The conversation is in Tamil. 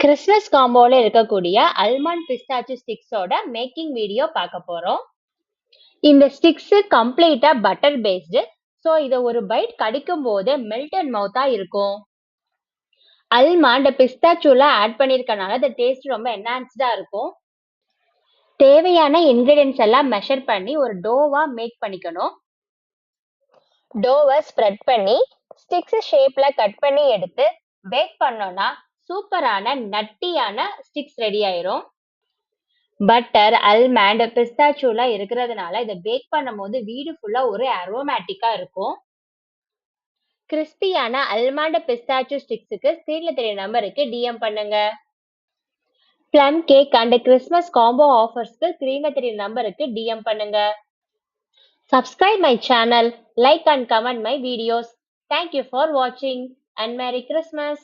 கிறிஸ்மஸ் காம்போல இருக்கக்கூடிய அல்மண்ட் பிஸ்தாச்சு ஸ்டிக்ஸோட மேக்கிங் வீடியோ பார்க்க போறோம். இந்த ஸ்டிக்ஸ் கம்ப்ளீட்டா பட்டர் பேஸ்டு. ஸோ இதை ஒரு பைட் கடிக்கும் போது மெல்ட் அண்ட் மவுத்தா இருக்கும். அல்மண்ட் பிஸ்தாச்சூல ஆட் பண்ணிருக்கனால இந்த டேஸ்ட் ரொம்ப என்ஹான்ஸ்டா இருக்கும். தேவையான இன்கிரீடியன்ஸ் எல்லாம் மெஷர் பண்ணி ஒரு டோவா மேக் பண்ணிக்கணும். டோவை ஸ்ப்ரெட் பண்ணி ஸ்டிக்ஸ் ஷேப்ல கட் பண்ணி எடுத்து பேக் பண்ணோம்னா சூப்பரான நட்டியான ஸ்டிக்ஸ் ரெடி ஆயிரும். பட்டர், அல்மண்ட், பிஸ்தாச்சூல இருக்கிறதுனால இதை பேக் பண்ணும்போது வீடு ஃபுல்லா ஒரு அரோமேட்டிக்கா இருக்கும். கிறிஸ்பியான அல்மண்ட் பிஸ்தாச்சு ஸ்டிக்ஸுக்கு ஸ்கிரீன்ல தெரிய நம்பருக்கு டிஎம் பண்ணுங்க. Plum cake and Christmas combo ஆஃபர்ஸ்க்கு ஸ்கிரீன்ல தெரிய நம்பருக்கு டிஎம் பண்ணுங்க. Subscribe my channel, like and comment my videos. Thank you for watching and Merry Christmas.